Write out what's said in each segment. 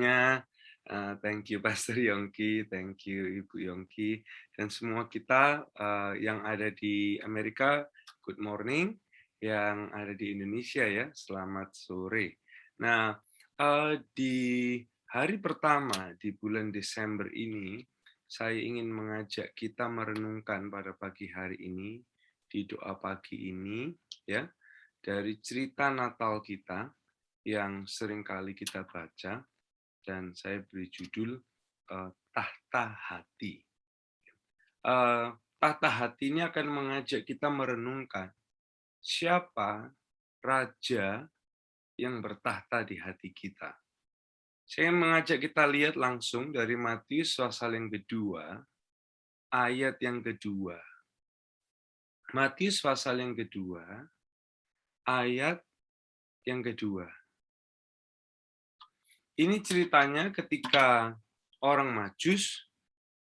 semuanya. Thank you Pastor Yongki, thank you Ibu Yongki, dan semua kita yang ada di Amerika, good morning. Yang ada di Indonesia ya, selamat sore. Nah, di hari pertama di bulan Desember ini, saya ingin mengajak kita merenungkan pada pagi hari ini, di doa pagi ini, ya, dari cerita Natal kita yang sering kali kita baca, dan saya beri judul Tahta Hati. Tahta Hati ini akan mengajak kita merenungkan siapa raja yang bertahta di hati kita. Saya mengajak kita lihat langsung dari Matius pasal yang kedua, ayat yang kedua. Matius pasal yang kedua, ayat yang kedua. Ini ceritanya ketika orang Majus,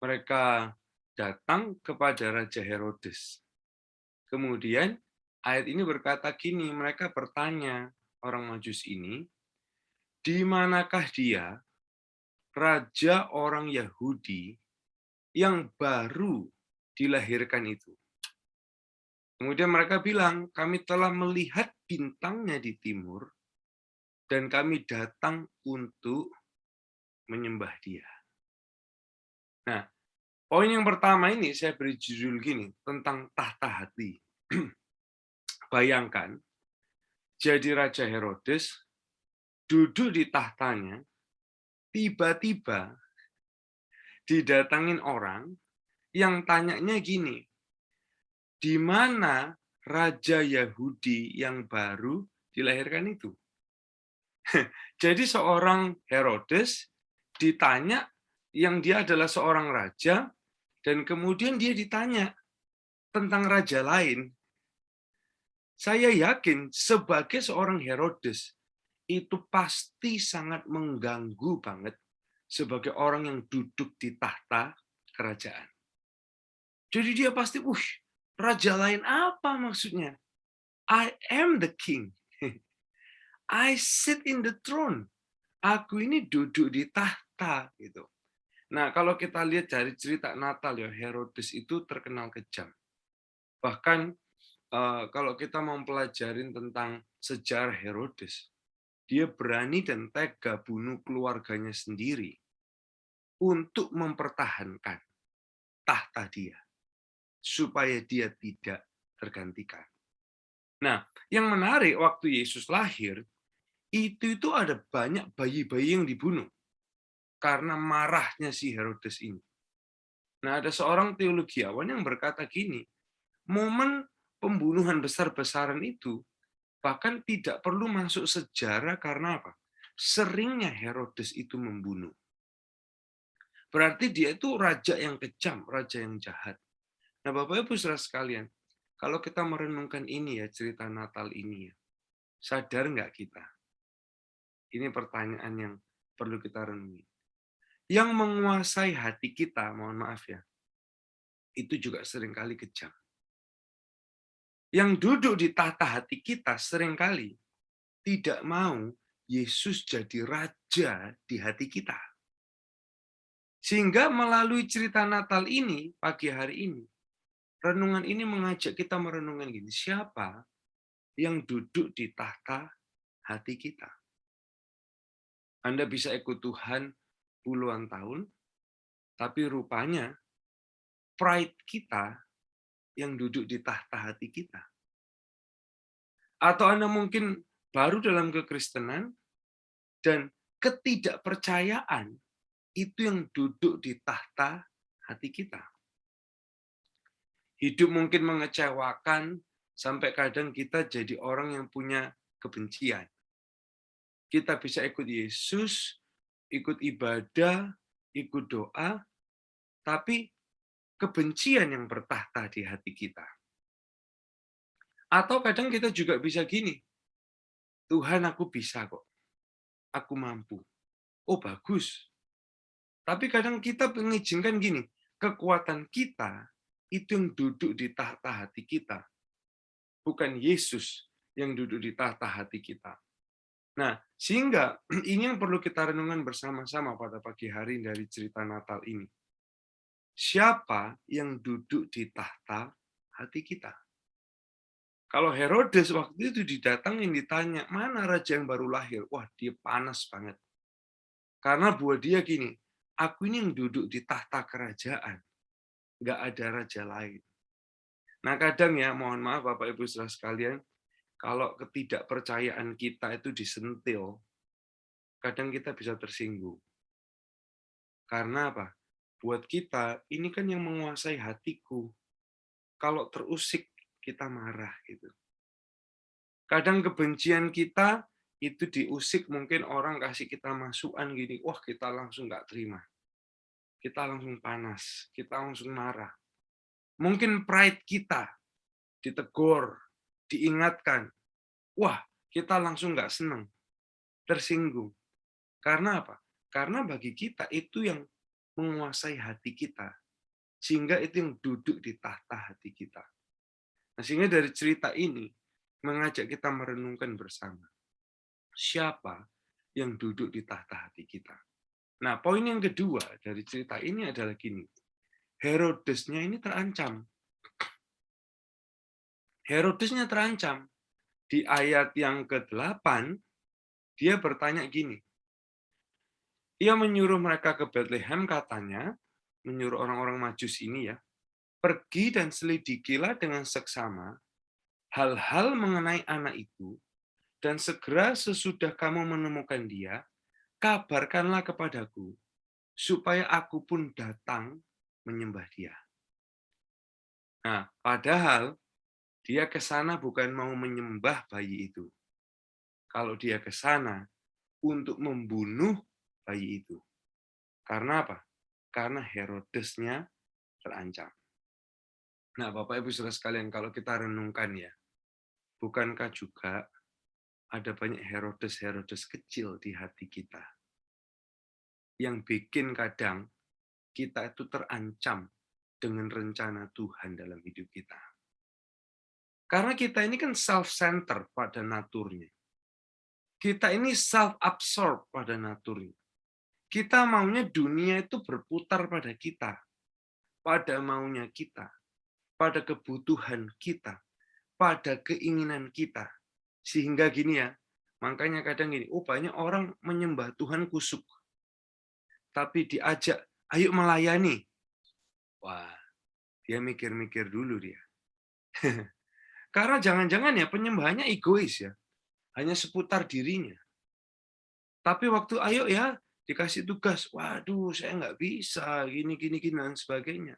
mereka datang kepada Raja Herodes. Kemudian ayat ini berkata gini, mereka bertanya orang Majus ini, di manakah dia, raja orang Yahudi yang baru dilahirkan itu? Kemudian mereka bilang, kami telah melihat bintangnya di timur, dan kami datang untuk menyembah dia. Nah, poin yang pertama ini saya beri judul gini, tentang tahta hati. Bayangkan, jadi Raja Herodes duduk di tahtanya, tiba-tiba didatangin orang yang tanyanya gini, di mana Raja Yahudi yang baru dilahirkan itu? Jadi seorang Herodes ditanya yang dia adalah seorang raja, dan kemudian dia ditanya tentang raja lain. Saya yakin sebagai seorang Herodes, itu pasti sangat mengganggu banget sebagai orang yang duduk di tahta kerajaan. Jadi dia pasti, raja lain apa maksudnya? I am the king. I sit in the throne. Aku ini duduk di tahta gitu. Nah, kalau kita lihat dari cerita Natal ya, Herodes itu terkenal kejam. Bahkan kalau kita mau pelajarin tentang sejarah Herodes, dia berani dan tega bunuh keluarganya sendiri untuk mempertahankan tahta dia, supaya dia tidak tergantikan. Nah, yang menarik waktu Yesus lahir, itu ada banyak bayi-bayi yang dibunuh karena marahnya si Herodes ini. Nah, ada seorang teologiawan yang berkata gini, momen pembunuhan besar-besaran itu bahkan tidak perlu masuk sejarah karena apa? Seringnya Herodes itu membunuh. Berarti dia itu raja yang kejam, raja yang jahat. Nah, Bapak Ibu Saudara sekalian, kalau kita merenungkan ini ya, cerita Natal ini ya, sadar nggak kita? Ini pertanyaan yang perlu kita renungi. Yang menguasai hati kita, mohon maaf ya, itu juga seringkali kejam. Yang duduk di tahta hati kita seringkali tidak mau Yesus jadi raja di hati kita. Sehingga melalui cerita Natal ini, pagi hari ini, renungan ini mengajak kita merenungkan gini, siapa yang duduk di tahta hati kita? Anda bisa ikut Tuhan puluhan tahun, tapi rupanya pride kita yang duduk di tahta hati kita. Atau Anda mungkin baru dalam kekristenan, dan ketidakpercayaan itu yang duduk di tahta hati kita. Hidup mungkin mengecewakan, sampai kadang kita jadi orang yang punya kebencian. Kita bisa ikut Yesus, ikut ibadah, ikut doa, tapi kebencian yang bertahta di hati kita. Atau kadang kita juga bisa gini, Tuhan aku bisa kok, aku mampu. Oh bagus. Tapi kadang kita mengizinkan gini, kekuatan kita itu yang duduk di tahta hati kita. Bukan Yesus yang duduk di tahta hati kita. Nah, sehingga ini yang perlu kita renungkan bersama-sama pada pagi hari dari cerita Natal ini. Siapa yang duduk di tahta hati kita? Kalau Herodes waktu itu didatangin, ditanya, mana raja yang baru lahir? Wah, dia panas banget. Karena buat dia gini, aku ini yang duduk di tahta kerajaan. Nggak ada raja lain. Nah, kadang ya, mohon maaf Bapak Ibu Saudara sekalian, kalau ketidakpercayaan kita itu disentil, kadang kita bisa tersinggung. Karena apa? Buat kita, ini kan yang menguasai hatiku. Kalau terusik, kita marah gitu. Kadang kebencian kita itu diusik, mungkin orang kasih kita masukan gini, wah kita langsung nggak terima. Kita langsung panas, kita langsung marah. Mungkin pride kita ditegur, diingatkan, wah kita langsung nggak senang, tersinggung. Karena apa? Karena bagi kita itu yang menguasai hati kita. Sehingga itu yang duduk di tahta hati kita. Nah, sehingga dari cerita ini, mengajak kita merenungkan bersama. Siapa yang duduk di tahta hati kita? Nah, poin yang kedua dari cerita ini adalah gini. Herodesnya ini terancam. Herodesnya terancam. Di ayat yang ke-8, dia bertanya gini. Ia menyuruh mereka ke Bethlehem, katanya, menyuruh orang-orang Majus ini ya, pergi dan selidikilah dengan seksama hal-hal mengenai anak itu, dan segera sesudah kamu menemukan dia, kabarkanlah kepadaku, supaya aku pun datang menyembah dia. Nah, padahal dia ke sana bukan mau menyembah bayi itu. Kalau dia ke sana untuk membunuh bayi itu. Karena apa? Karena Herodesnya terancam. Nah, Bapak Ibu Saudara sekalian, kalau kita renungkan ya, bukankah juga ada banyak Herodes-Herodes kecil di hati kita yang bikin kadang kita itu terancam dengan rencana Tuhan dalam hidup kita. Karena kita ini kan self-centered pada naturnya. Kita ini self-absorbed pada naturnya. Kita maunya dunia itu berputar pada kita, pada maunya kita, pada kebutuhan kita, pada keinginan kita. Sehingga gini ya, makanya kadang gini, oh banyak orang menyembah Tuhan kusuk. Tapi diajak, ayo melayani. Wah, dia mikir-mikir dulu dia. Karena jangan-jangan ya penyembahannya egois ya. Hanya seputar dirinya. Tapi waktu ayo ya dikasih tugas, waduh saya nggak bisa, gini, dan sebagainya.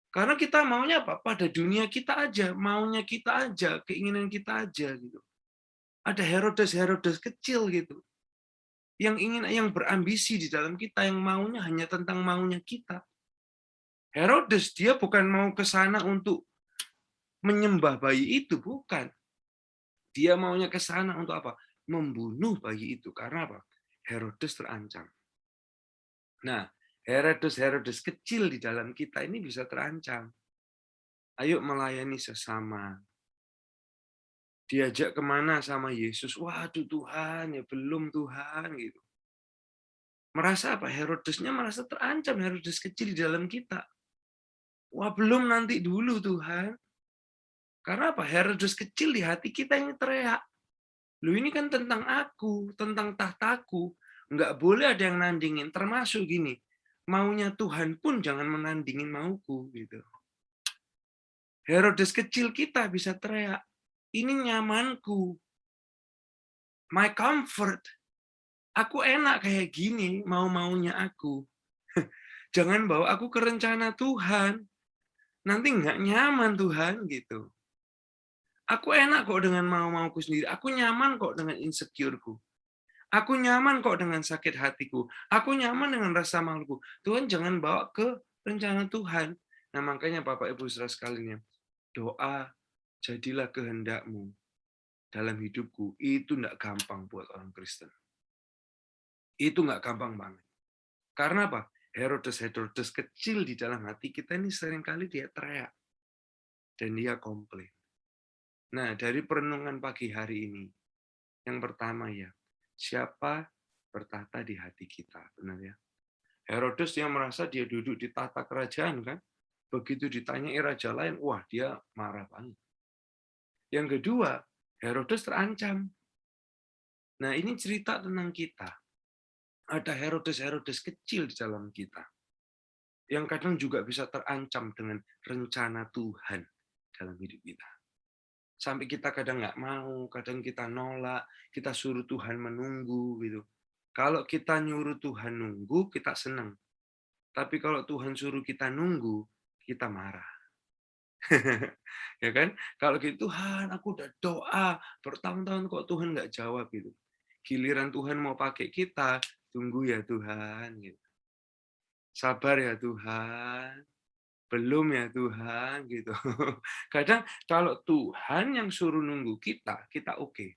Karena kita maunya apa? Pada dunia kita aja, maunya kita aja, keinginan kita aja gitu. Ada Herodes-Herodes kecil gitu. Yang berambisi di dalam kita, yang maunya hanya tentang maunya kita. Herodes dia bukan mau ke sana untuk menyembah bayi itu, bukan. Dia maunya ke sana untuk apa? Membunuh bayi itu. Karena apa? Herodes terancam. Nah, Herodes-Herodes kecil di dalam kita ini bisa terancam. Ayo melayani sesama. Diajak kemana sama Yesus? Waduh Tuhan, ya belum Tuhan. Gitu. Merasa apa? Herodesnya merasa terancam. Herodes kecil di dalam kita. Wah belum, nanti dulu Tuhan. Karena apa? Herodes kecil di hati kita ini teriak. Lu ini kan tentang aku, tentang tahtaku. Nggak boleh ada yang nandingin. Termasuk gini, maunya Tuhan pun jangan menandingin mauku. Gitu. Herodes kecil kita bisa teriak, ini nyamanku, my comfort. Aku enak kayak gini, mau-maunya aku. Jangan bawa aku ke rencana Tuhan. Nanti nggak nyaman Tuhan gitu. Aku enak kok dengan mau-mauku sendiri. Aku nyaman kok dengan insecure-ku. Aku nyaman kok dengan sakit hatiku. Aku nyaman dengan rasa maluku. Tuhan jangan bawa ke rencana Tuhan. Nah makanya Bapak Ibu saudara sekalian, doa jadilah kehendakmu dalam hidupku. Itu enggak gampang buat orang Kristen. Itu enggak gampang banget. Karena apa? Herodes kecil di dalam hati kita ini seringkali dia teriak. Dan dia komplain. Nah, dari perenungan pagi hari ini, Yang pertama ya, siapa bertata di hati kita, benar ya? Herodes yang merasa dia duduk di tahta kerajaan kan, begitu ditanyai raja lain, wah dia marah banget. Yang kedua, Herodes terancam. Nah ini cerita tentang kita. Ada Herodes-Herodes kecil di dalam kita, yang kadang juga bisa terancam dengan rencana Tuhan dalam hidup kita. Sampai kita kadang nggak mau, kadang kita nolak, kita suruh Tuhan menunggu gitu. Kalau kita nyuruh Tuhan nunggu, kita senang. Tapi kalau Tuhan suruh kita nunggu, kita marah. Ya kan? Kalau gitu, Tuhan, aku udah doa bertahun-tahun kok Tuhan nggak jawab gitu. Giliran Tuhan mau pakai kita, tunggu ya Tuhan. Gitu. Sabar ya Tuhan. Belum ya Tuhan. Gitu. Kadang kalau Tuhan yang suruh nunggu kita, kita oke.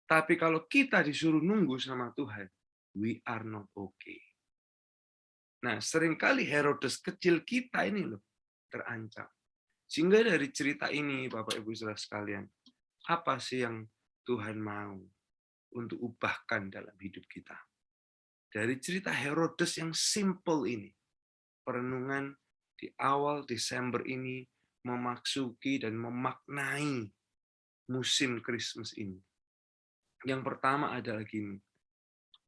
Tapi kalau kita disuruh nunggu sama Tuhan, we are not okay. Nah, seringkali Herodes kecil kita ini loh terancam. Sehingga dari cerita ini, Bapak Ibu Saudara sekalian, apa sih yang Tuhan mau untuk ubahkan dalam hidup kita? Dari cerita Herodes yang simple ini, perenungan di awal Desember ini memasuki dan memaknai musim Christmas ini. Yang pertama adalah gini,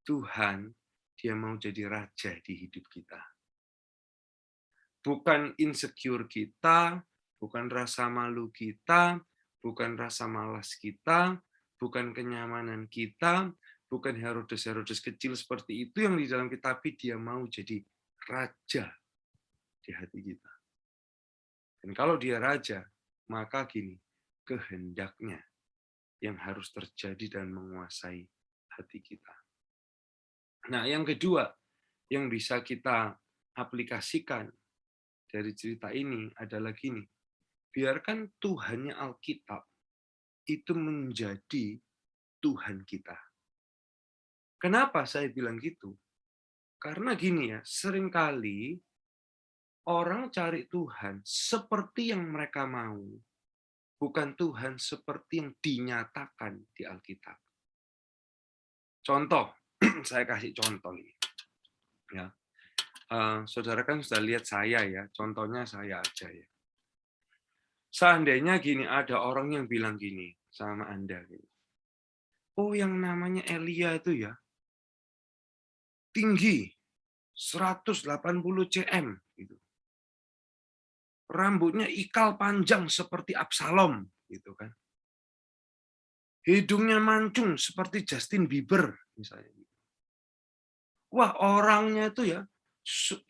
Tuhan, dia mau jadi raja di hidup kita. Bukan insecure kita, bukan rasa malu kita, bukan rasa malas kita, bukan kenyamanan kita, bukan Herodes-Herodes kecil seperti itu yang di dalam kita, tapi dia mau jadi raja di hati kita. Dan kalau dia raja, maka gini, kehendaknya yang harus terjadi dan menguasai hati kita. Nah, yang kedua yang bisa kita aplikasikan dari cerita ini adalah gini, biarkan Tuhannya Alkitab itu menjadi Tuhan kita. Kenapa saya bilang gitu? Karena gini ya, seringkali orang cari Tuhan seperti yang mereka mau, bukan Tuhan seperti yang dinyatakan di Alkitab. Contoh, saya kasih contoh ini. Ya, saudara kan sudah lihat saya ya, contohnya saya aja ya. Seandainya gini, ada orang yang bilang gini sama Anda, gini, oh yang namanya Elia itu ya, tinggi, 180 cm. Gitu. Rambutnya ikal panjang seperti Absalom. Gitu kan. Hidungnya mancung seperti Justin Bieber. Misalnya. Wah orangnya itu ya,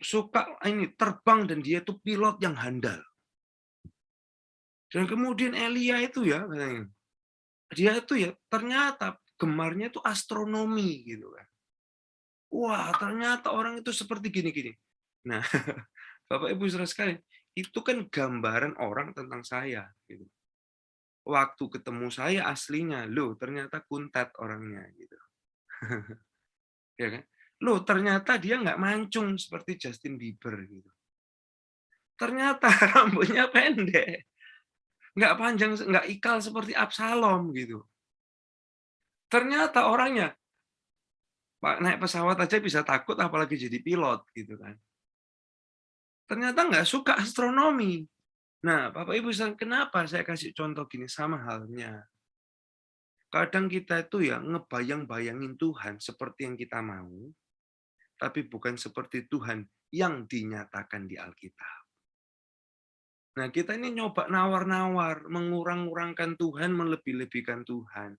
suka ini terbang dan dia itu pilot yang handal. Dan kemudian Elia itu ya, dia itu ya ternyata gemarnya itu astronomi gitu kan. Wah, ternyata orang itu seperti gini-gini. Nah, Bapak Ibu Saudara sekalian, itu kan gambaran orang tentang saya gitu. Waktu ketemu saya aslinya, loh ternyata kuntat orangnya gitu. Ya kan? Loh ternyata dia nggak mancung seperti Justin Bieber gitu. Ternyata rambutnya pendek. Nggak panjang, nggak ikal seperti Absalom gitu. Ternyata orangnya naik pesawat aja bisa takut apalagi jadi pilot gitu kan. Ternyata nggak suka astronomi. Nah, Bapak Ibu, kenapa saya kasih contoh gini sama halnya. Kadang kita itu ya ngebayang-bayangin Tuhan seperti yang kita mau, tapi bukan seperti Tuhan yang dinyatakan di Alkitab. Nah, kita ini nyoba nawar-nawar, mengurang-urangkan Tuhan, melebih-lebihkan Tuhan.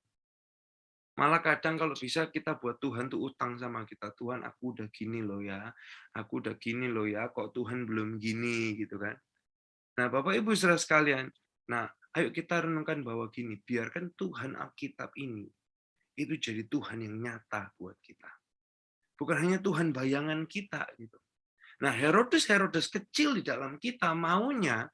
Malah kadang kalau bisa kita buat Tuhan tuh utang sama kita. Tuhan, aku udah gini loh ya. Aku udah gini loh ya, kok Tuhan belum gini gitu kan. Nah, Bapak Ibu Saudara sekalian, nah, ayo kita renungkan bahwa gini, biarkan Tuhan Alkitab ini itu jadi Tuhan yang nyata buat kita. Bukan hanya Tuhan bayangan kita gitu. Nah, Herodes kecil di dalam kita maunya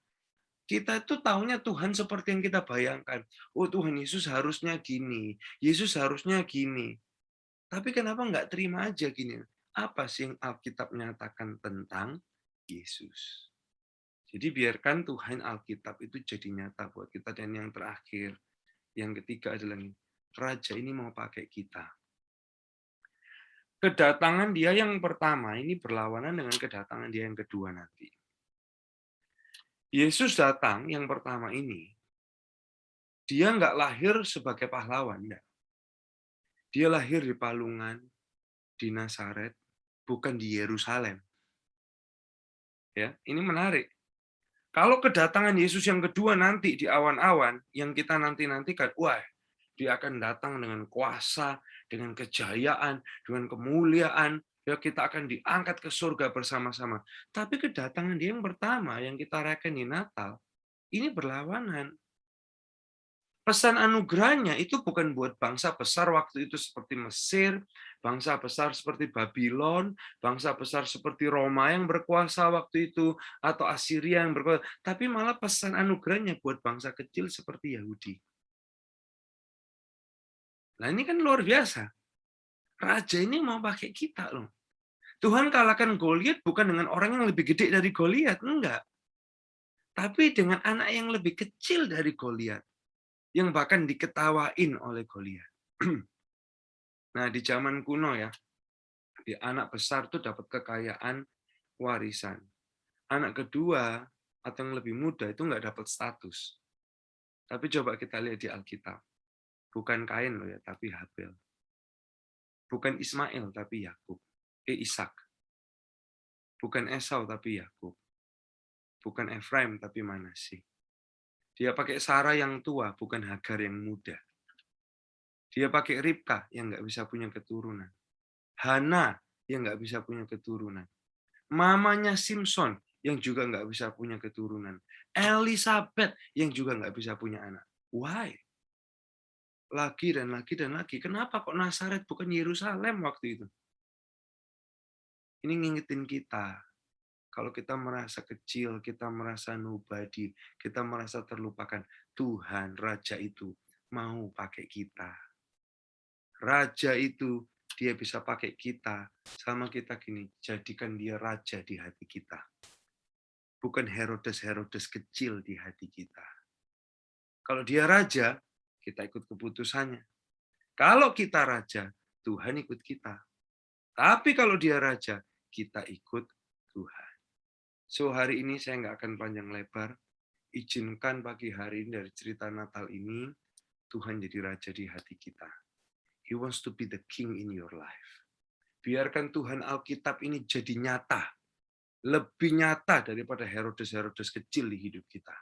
kita itu taunya Tuhan seperti yang kita bayangkan. Oh, Tuhan Yesus harusnya gini, Yesus harusnya gini. Tapi kenapa nggak terima aja gini? Apa sih yang Alkitab nyatakan tentang Yesus? Jadi biarkan Tuhan Alkitab itu jadi nyata buat kita. Dan yang terakhir, yang ketiga adalah ini. Raja ini mau pakai kita. Kedatangan dia yang pertama ini berlawanan dengan kedatangan dia yang kedua nanti. Yesus datang yang pertama ini, dia nggak lahir sebagai pahlawan. Enggak. Dia lahir di Palungan, di Nazaret, bukan di Yerusalem. Ya, ini menarik. Kalau kedatangan Yesus yang kedua nanti di awan-awan, yang kita nanti-nantikan, wah, dia akan datang dengan kuasa, dengan kejayaan, dengan kemuliaan, ya kita akan diangkat ke surga bersama-sama. Tapi kedatangan dia yang pertama, yang kita rayakan di Natal, ini berlawanan. Pesan anugerahnya itu bukan buat bangsa besar waktu itu seperti Mesir, bangsa besar seperti Babylon, bangsa besar seperti Roma yang berkuasa waktu itu, atau Assyria yang berkuasa, tapi malah pesan anugerahnya buat bangsa kecil seperti Yahudi. Nah ini kan luar biasa. Raja ini mau pakai kita loh. Tuhan kalahkan Goliat bukan dengan orang yang lebih gede dari Goliat, enggak. Tapi dengan anak yang lebih kecil dari Goliat, yang bahkan diketawain oleh Goliat. Nah, di zaman kuno ya, di anak besar tuh dapat kekayaan warisan. Anak kedua atau yang lebih muda itu nggak dapat status. Tapi coba kita lihat di Alkitab. Bukan Kain loh ya, tapi Habel. Bukan Ismail, tapi Yakub. Ishak. Bukan Esau, tapi Yakub. Bukan Efraim, tapi Manasye. Dia pakai Sarah yang tua, bukan Hagar yang muda. Dia pakai Ribka yang nggak bisa punya keturunan. Hana yang nggak bisa punya keturunan. Mamanya Simpson yang juga nggak bisa punya keturunan. Elizabeth yang juga nggak bisa punya anak. Why? Lagi dan lagi dan lagi. Kenapa kok Nazaret bukan Yerusalem waktu itu? Ini ngingetin kita. Kalau kita merasa kecil, kita merasa nobody, kita merasa terlupakan, Tuhan, Raja itu mau pakai kita. Raja itu, dia bisa pakai kita, sama kita gini, jadikan dia raja di hati kita. Bukan Herodes-Herodes kecil di hati kita. Kalau dia raja, kita ikut keputusannya. Kalau kita raja, Tuhan ikut kita. Tapi kalau dia raja, kita ikut Tuhan. So hari ini saya nggak akan panjang lebar. Izinkan pagi hari ini dari cerita Natal ini, Tuhan jadi raja di hati kita. He wants to be the king in your life. Biarkan Tuhan Alkitab ini jadi nyata. Lebih nyata daripada Herodes-Herodes kecil di hidup kita.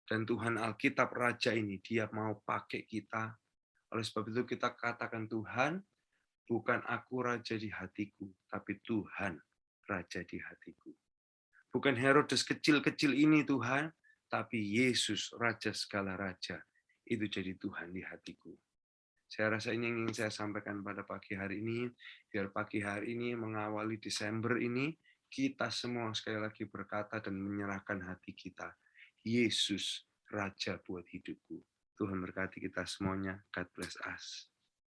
Dan Tuhan Alkitab Raja ini, dia mau pakai kita. Oleh sebab itu kita katakan, Tuhan, bukan aku raja di hatiku, tapi Tuhan raja di hatiku. Bukan Herodes kecil-kecil ini Tuhan, tapi Yesus raja segala raja. Itu jadi Tuhan di hatiku. Saya rasa ini yang ingin saya sampaikan pada pagi hari ini. Biar pagi hari ini mengawali Desember ini, kita semua sekali lagi berkata dan menyerahkan hati kita. Yesus Raja buat hidupku. Tuhan berkati kita semuanya. God bless us.